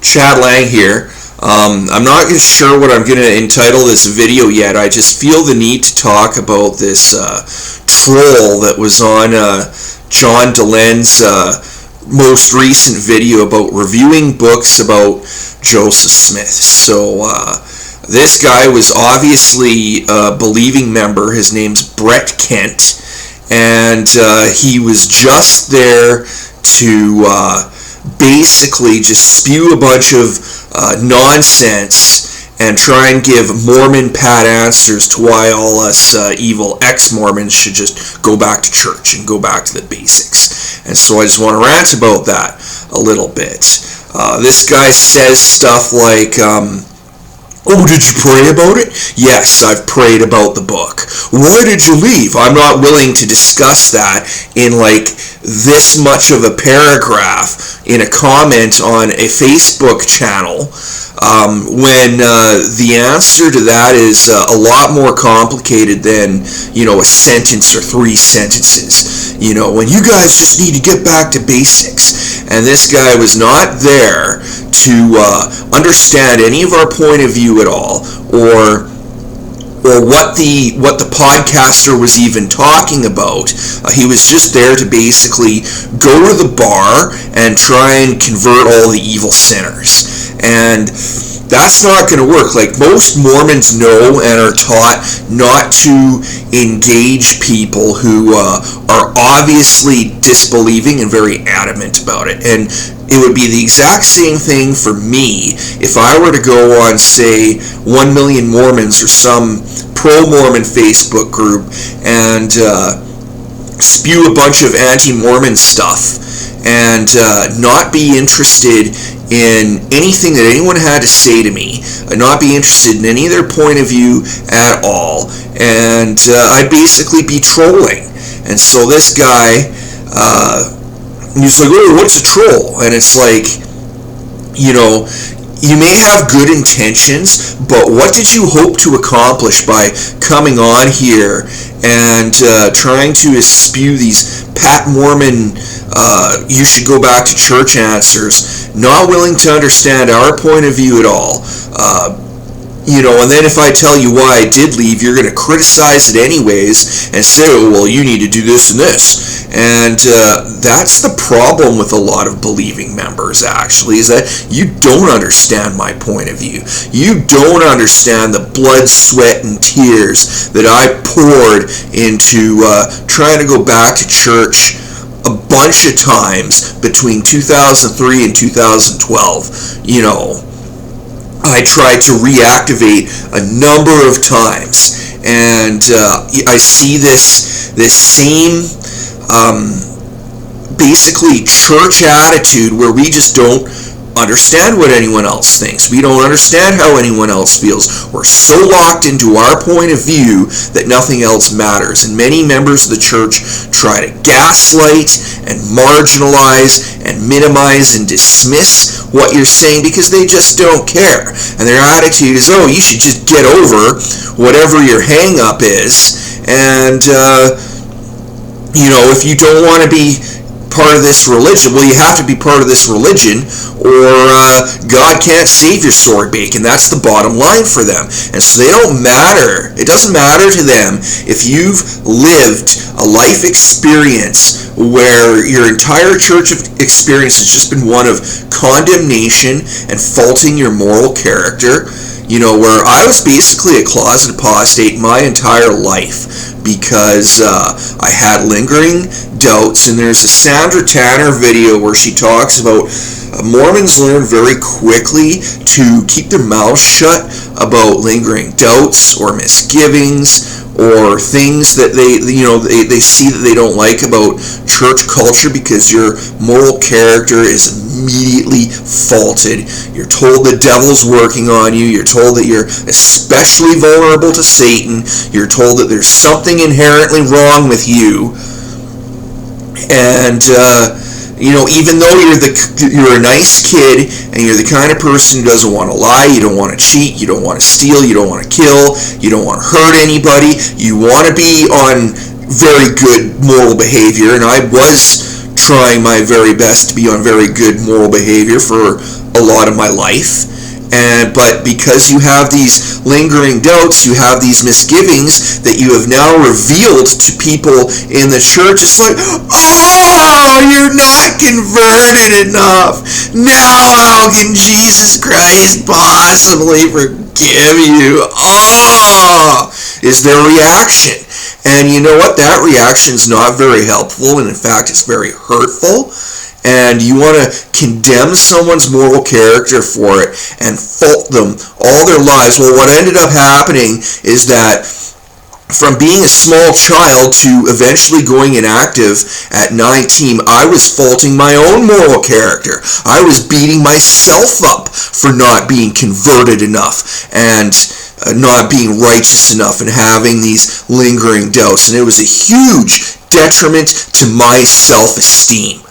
Chad Lang here. I'm not sure what I'm going to entitle this video yet. I just feel the need to talk about this troll that was on John Delen's most recent video about reviewing books about Joseph Smith. So this guy was obviously a believing member. His name's Brett Kent, and he was just there to basically just spew a bunch of nonsense and try and give Mormon pat answers to why all us evil ex-Mormons should just go back to church and go back to the basics. And so I just want to rant about that a little bit. This guy says stuff like, oh, did you pray about it? Yes, I've prayed about the book. Why did you leave? I'm not willing to discuss that in like this much of a paragraph in a comment on a Facebook channel when the answer to that is a lot more complicated than, a sentence or three sentences. When you guys just need to get back to basics. And this guy was not there to understand any of our point of view at all, or what the podcaster was even talking about. He was just there to basically go to the bar and try and convert all the evil sinners. And that's not going to work. Like, most Mormons know and are taught not to engage people who are obviously disbelieving and very adamant about it. And it would be the exact same thing for me if I were to go on, say, 1 Million Mormons or some pro-Mormon Facebook group and spew a bunch of anti-Mormon stuff and not be interested in anything that anyone had to say to me, not be interested in any of their point of view at all, and I'd basically be trolling. And so this guy, he's like, oh, what's a troll? And it's like, you may have good intentions, but what did you hope to accomplish by coming on here and trying to spew these pat Mormon, you should go back to church answers, not willing to understand our point of view at all? And then if I tell you why I did leave, you're going to criticize it anyways and say, oh, well, you need to do this and this. And that's the problem with a lot of believing members, actually, is that you don't understand my point of view. You don't understand the blood, sweat, and tears that I poured into trying to go back to church a bunch of times between 2003 and 2012. I tried to reactivate a number of times, and I see this same basically church attitude where we just don't understand what anyone else thinks. We don't understand how anyone else feels. We're so locked into our point of view that nothing else matters. And many members of the church try to gaslight and marginalize and minimize and dismiss what you're saying because they just don't care. And their attitude is, oh, you should just get over whatever your hang-up is. And, if you don't want to be part of this religion, well, you have to be part of this religion, or God can't save your sore bacon. That's the bottom line for them. And so they don't matter. It doesn't matter to them if you've lived a life experience where your entire church experience has just been one of condemnation and faulting your moral character. Where I was basically a closet apostate my entire life because I had lingering doubts. And there's a Sandra Tanner video where she talks about Mormons learn very quickly to keep their mouths shut about lingering doubts or misgivings or things that they see that they don't like about church culture, because your moral character is immediately faulted. You're told the devil's working on you. You're told that you're especially vulnerable to Satan. You're told that there's something inherently wrong with you. And even though you're a nice kid and you're the kind of person who doesn't want to lie, you don't want to cheat, you don't want to steal, you don't want to kill, you don't want to hurt anybody, you want to be on very good moral behavior. And I was trying my very best to be on very good moral behavior for a lot of my life. But because you have these lingering doubts, you have these misgivings that you have now revealed to people in the church, it's like, oh, you're not converted enough. Now how can Jesus Christ possibly forgive you? Oh, is their reaction. And you know what? That reaction is not very helpful, and in fact, it's very hurtful. And you want to condemn someone's moral character for it and fault them all their lives. Well, what ended up happening is that from being a small child to eventually going inactive at 19, I was faulting my own moral character. I was beating myself up for not being converted enough and not being righteous enough and having these lingering doubts. And it was a huge detriment to my self-esteem.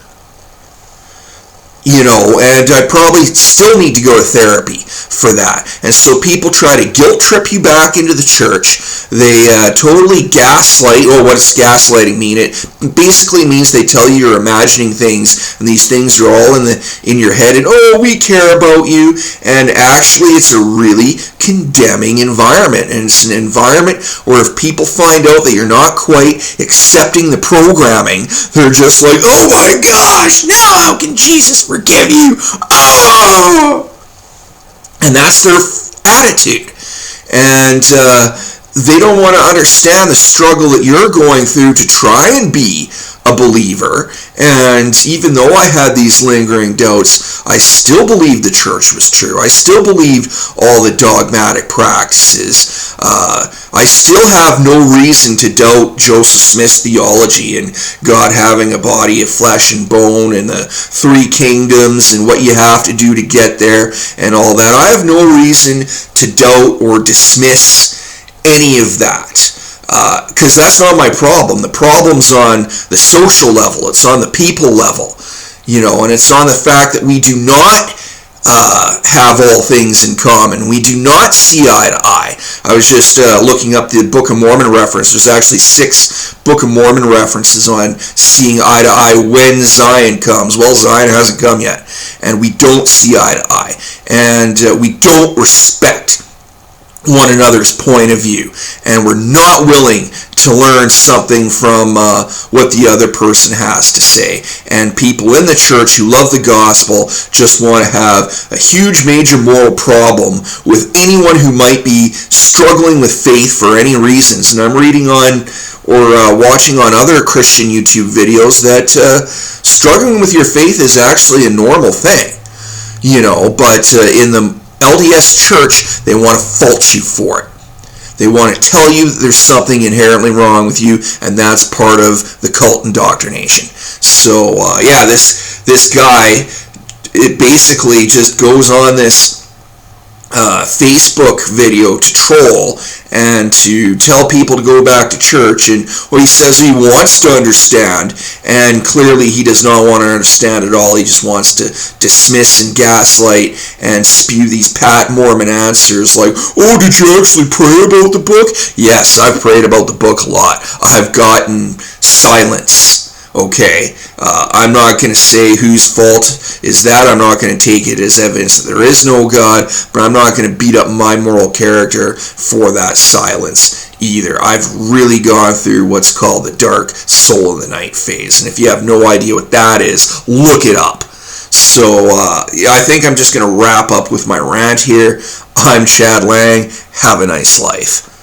And I probably still need to go to therapy for that. And so people try to guilt trip you back into the church. They totally gaslight. Well, what does gaslighting mean? It basically means they tell you you're imagining things, and these things are all in your head, and oh, we care about you. And actually, it's a really condemning environment. And it's an environment where if people find out that you're not quite accepting the programming, they're just like, oh my gosh, now how can Jesus forgive you? Oh! And that's their attitude. And they don't want to understand the struggle that you're going through to try and be a believer. And even though I had these lingering doubts, I still believed the church was true. I still believed all the dogmatic practices. I still have no reason to doubt Joseph Smith's theology and God having a body of flesh and bone and the three kingdoms and what you have to do to get there and all that. I have no reason to doubt or dismiss any of that. Because that's not my problem. The problem's on the social level. It's on the people level. And it's on the fact that we do not have all things in common. We do not see eye to eye. I was just looking up the Book of Mormon reference. There's actually 6 Book of Mormon references on seeing eye to eye when Zion comes. Well, Zion hasn't come yet. And we don't see eye to eye. And we don't respect one another's point of view, and we're not willing to learn something from what the other person has to say. And people in the church who love the gospel just want to have a huge major moral problem with anyone who might be struggling with faith for any reasons. And I'm reading on or watching on other Christian YouTube videos that struggling with your faith is actually a normal thing, but in the LDS church, they want to fault you for it. They want to tell you that there's something inherently wrong with you, and that's part of the cult indoctrination. So, this guy, it basically just goes on this Facebook video to troll and to tell people to go back to church, and he says he wants to understand, and clearly he does not want to understand at all. He just wants to dismiss and gaslight and spew these pat Mormon answers like, oh, did you actually pray about the book? Yes, I've prayed about the book a lot. I've gotten silence. Okay, I'm not going to say whose fault is that. I'm not going to take it as evidence that there is no God, but I'm not going to beat up my moral character for that silence either. I've really gone through what's called the dark soul in the night phase, and if you have no idea what that is, look it up. So I think I'm just going to wrap up with my rant here. I'm Chad Lang. Have a nice life.